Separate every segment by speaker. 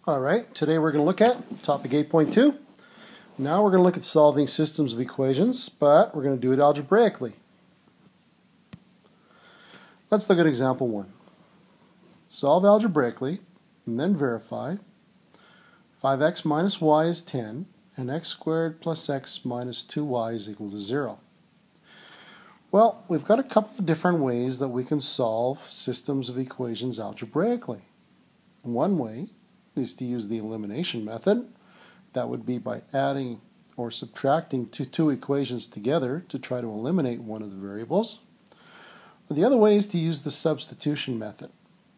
Speaker 1: Alright, today we're going to look at topic 8.2. Now we're going to look at solving systems of equations, but we're going to do it algebraically. Let's look at example 1. Solve algebraically, and then verify. 5x minus y is 10, and x squared plus x minus 2y is equal to 0. Well, we've got a couple of different ways that we can solve systems of equations algebraically. One way is to use the elimination method. That would be by adding or subtracting two equations together to try to eliminate one of the variables. The other way is to use the substitution method.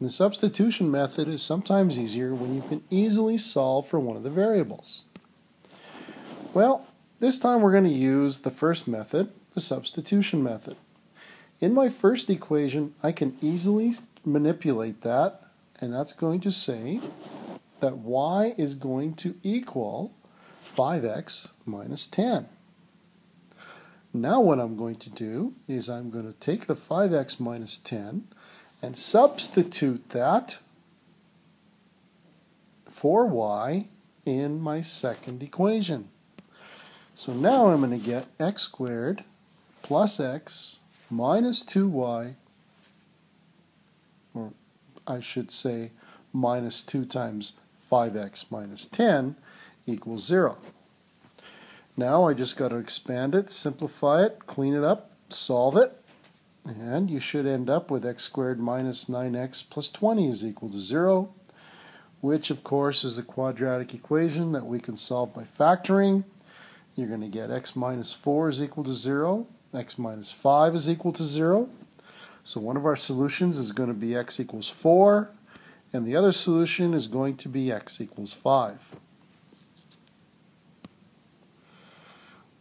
Speaker 1: And the substitution method is sometimes easier when you can easily solve for one of the variables. Well, this time we're going to use the first method, the substitution method. In my first equation, I can easily manipulate that, and that's going to say that y is going to equal 5x minus 10. Now what I'm going to do is I'm going to take the 5x minus 10 and substitute that for y in my second equation. So now I'm going to get x squared plus x minus 2y, or I should say minus 2 times 5x minus 10 equals 0. Now I just got to expand it, simplify it, clean it up, solve it, and you should end up with x squared minus 9x plus 20 is equal to 0, which of course is a quadratic equation that we can solve by factoring. You're going to get x minus 4 is equal to 0, x minus 5 is equal to 0. So one of our solutions is going to be x equals 4, and the other solution is going to be x equals 5.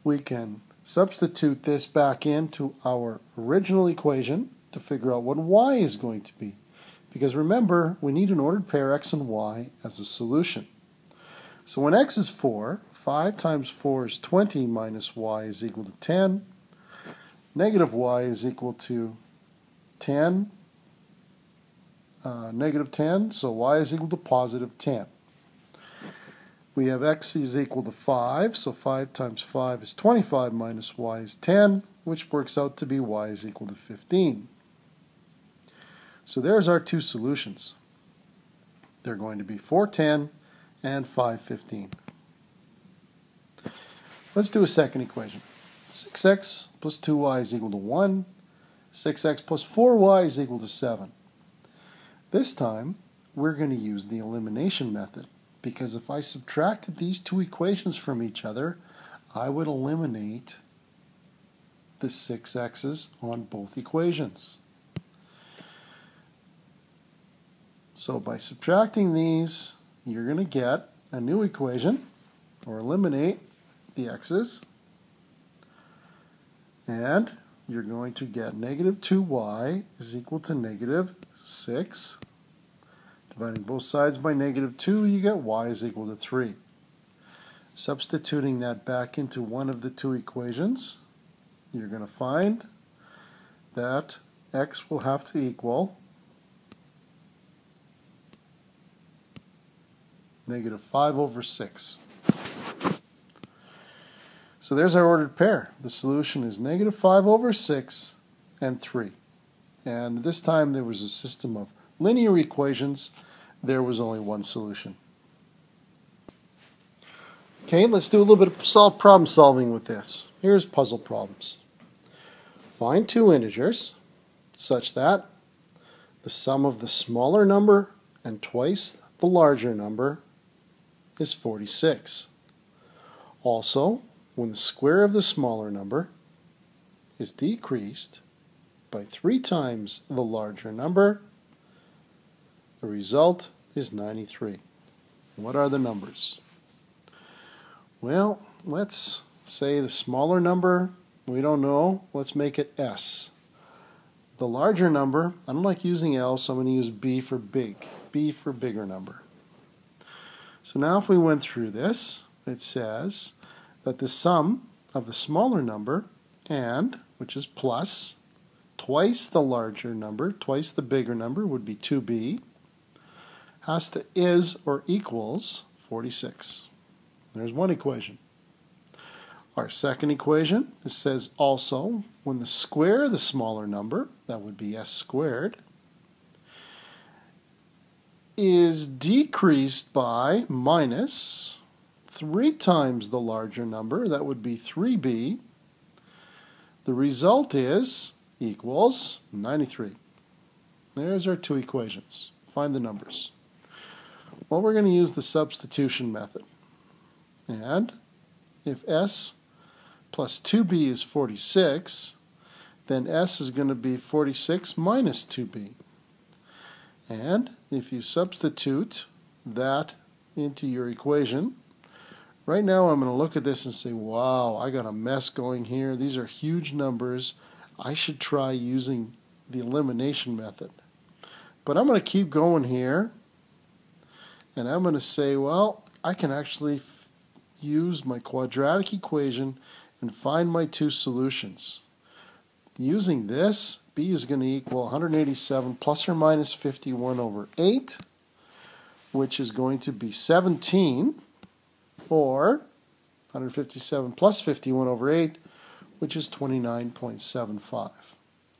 Speaker 1: We can substitute this back into our original equation to figure out what y is going to be. Because remember, we need an ordered pair x and y as a solution. So when x is 4, 5 times 4 is 20 minus y is equal to 10. Negative y is equal to 10. Negative 10, so y is equal to positive 10. We have x is equal to 5, so 5 times 5 is 25 minus y is 10, which works out to be y is equal to 15. So there's our two solutions. They're going to be 410 and 515. Let's do a second equation. 6x plus 2y is equal to 1. 6x plus 4y is equal to 7. This time, we're going to use the elimination method, because if I subtracted these two equations from each other, I would eliminate the 6x's on both equations. So by subtracting these, you're going to get a new equation, or eliminate the x's, and you're going to get negative 2y is equal to negative 6. Dividing both sides by negative 2, you get y is equal to 3. Substituting that back into one of the two equations, you're going to find that x will have to equal negative 5 over 6. So there's our ordered pair. The solution is negative 5 over 6 and 3. And this time there was a system of linear equations. There was only one solution. Okay, let's do a little bit of problem solving with this. Here's puzzle problems. Find two integers such that the sum of the smaller number and twice the larger number is 46. Also, when the square of the smaller number is decreased by 3 times the larger number, the result is 93. What are the numbers? Well, let's say the smaller number, we don't know, let's make it S. The larger number, I don't like using L, so I'm going to use B for big. B for bigger number. So now if we went through this, it says that the sum of the smaller number and, which is plus, twice the larger number, twice the bigger number would be 2b. has to is or equals 46. There's one equation. Our second equation, it says also when the square of the smaller number, that would be s squared, is decreased by minus 3 times the larger number, that would be 3b, the result is equals 93. There's our two equations. Find the numbers. Well, we're going to use the substitution method. And if s plus 2b is 46, then s is going to be 46 minus 2b. And if you substitute that into your equation, right now I'm going to look at this and say, wow, I got a mess going here. These are huge numbers. I should try using the elimination method. But I'm going to keep going here, and I'm going to say, well, I can actually use my quadratic equation and find my two solutions. Using this, b is going to equal 187 plus or minus 51 over 8, which is going to be 17, or 157 plus 51 over 8, which is 29.75.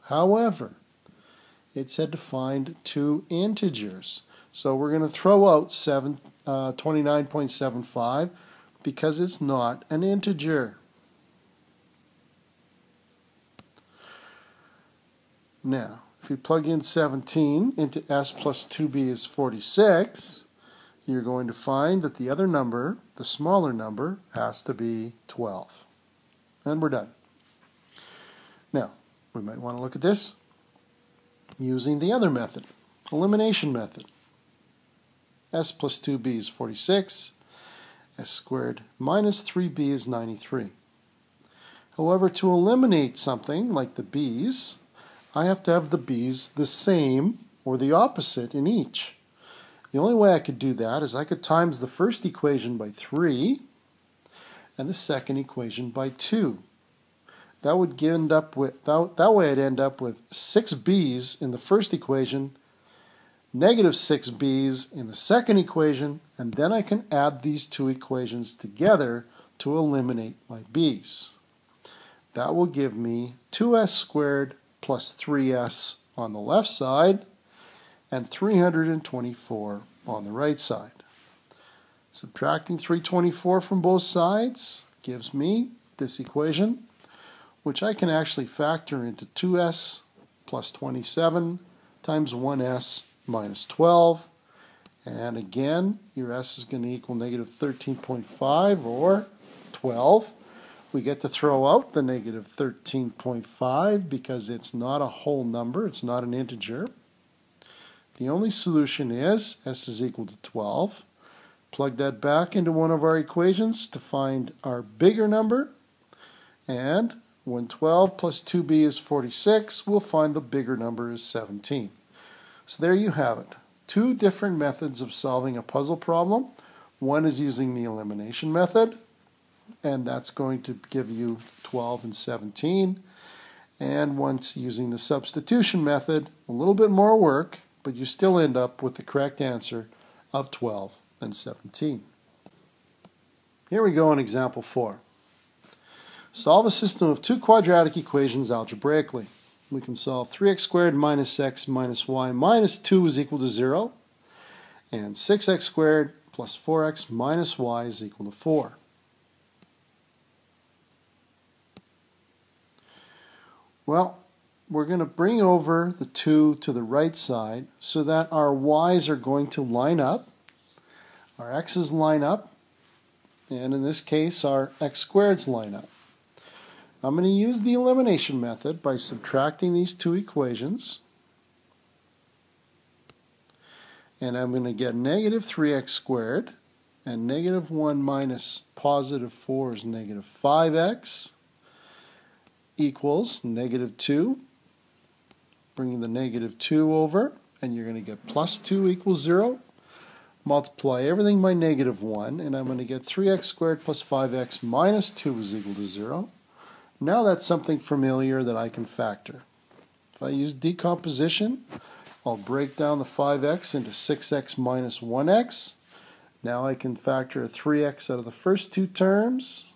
Speaker 1: However, it said to find two integers. So we're going to throw out 29.75 because it's not an integer. Now, if you plug in 17 into s plus 2b is 46, you're going to find that the other number, the smaller number, has to be 12. And we're done. Now, we might want to look at this using the other method, elimination method. S plus 2b is 46, s squared minus 3b is 93. However, to eliminate something like the b's, I have to have the b's the same or the opposite in each. The only way I could do that is I could times the first equation by 3 and the second equation by 2. That would end up with, that way I'd end up with 6 b's in the first equation, negative 6 b's in the second equation, and then I can add these two equations together to eliminate my b's. That will give me 2s squared plus 3s on the left side and 324 on the right side. Subtracting 324 from both sides gives me this equation, which I can actually factor into 2s plus 27 times 1s minus 12. And again, your s is going to equal negative 13.5 or 12. We get to throw out the negative 13.5 because it's not a whole number, it's not an integer. The only solution is s is equal to 12. Plug that back into one of our equations to find our bigger number, and when 12 plus 2b is 46, we'll find the bigger number is 17. So there you have it. Two different methods of solving a puzzle problem. One is using the elimination method, and that's going to give you 12 and 17. And once using the substitution method, a little bit more work, but you still end up with the correct answer of 12 and 17. Here we go on example 4. Solve a system of two quadratic equations algebraically. We can solve 3x squared minus x minus y minus 2 is equal to 0, and 6x squared plus 4x minus y is equal to 4. Well, we're going to bring over the 2 to the right side so that our y's are going to line up, our x's line up, and in this case our x squareds line up. I'm going to use the elimination method by subtracting these two equations, and I'm going to get negative 3x squared, and negative 1 minus positive 4 is negative 5x, equals negative 2. Bringing the negative 2 over, and you're going to get plus 2 equals 0. Multiply everything by negative 1, and I'm going to get 3x squared plus 5x minus 2 is equal to 0. Now that's something familiar that I can factor. If I use decomposition, I'll break down the 5x into 6x minus 1x. Now I can factor a 3x out of the first two terms,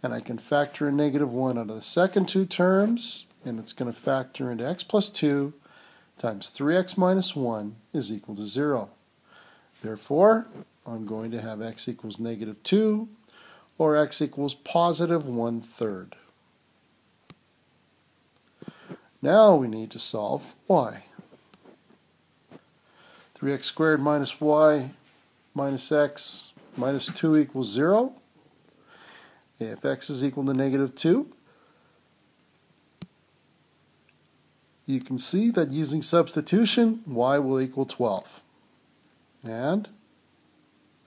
Speaker 1: and I can factor a negative 1 out of the second two terms, and it's going to factor into x plus 2 times 3x minus 1 is equal to 0. Therefore, I'm going to have x equals negative 2, or x equals positive 1/3. Now we need to solve y. 3x squared minus y minus x minus 2 equals 0. If x is equal to negative 2, you can see that using substitution, y will equal 12. And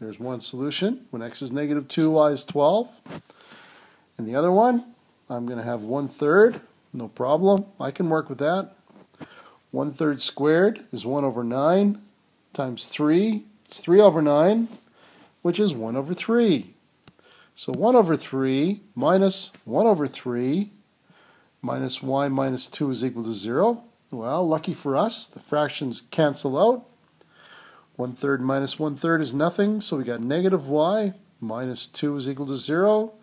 Speaker 1: there's one solution. When x is negative 2, y is 12. And the other one, I'm going to have 1/3. No problem. I can work with that. 1/3 squared is 1 over 9 times 3. It's 3 over 9, which is 1 over 3. So 1 over 3 minus 1 over 3 minus y minus 2 is equal to 0. Well, lucky for us, the fractions cancel out. 1/3 minus 1/3 is nothing, so we got negative y minus 2 is equal to 0.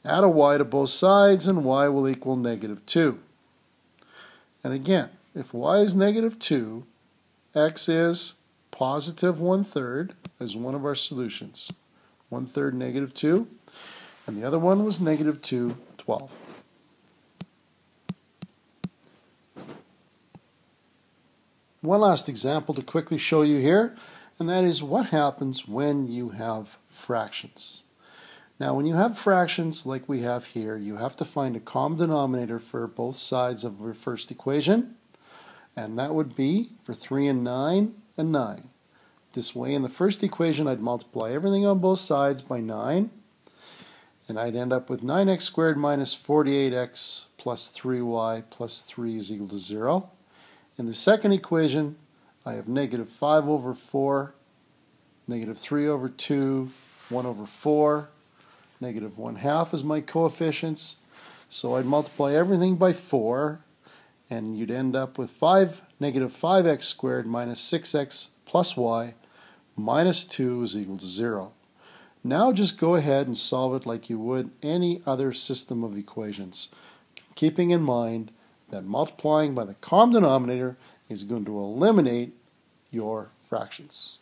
Speaker 1: Add a y to both sides, and y will equal negative 2. And again, if y is negative 2, x is positive 1/3 as one of our solutions. 1/3 negative 2, and the other one was negative 2, 12. One last example to quickly show you here, and that is what happens when you have fractions. Now, when you have fractions like we have here, you have to find a common denominator for both sides of your first equation, and that would be for 3 and 9 and 9. This way, in the first equation, I'd multiply everything on both sides by 9, and I'd end up with 9x squared minus 48x plus 3y plus 3 is equal to 0. In the second equation, I have negative 5 over 4, negative 3 over 2, 1 over 4, negative 1/2 is my coefficients. So I'd multiply everything by 4, and you'd end up with negative 5x squared minus 6x plus y minus 2 is equal to 0. Now just go ahead and solve it like you would any other system of equations, keeping in mind that multiplying by the common denominator is going to eliminate your fractions.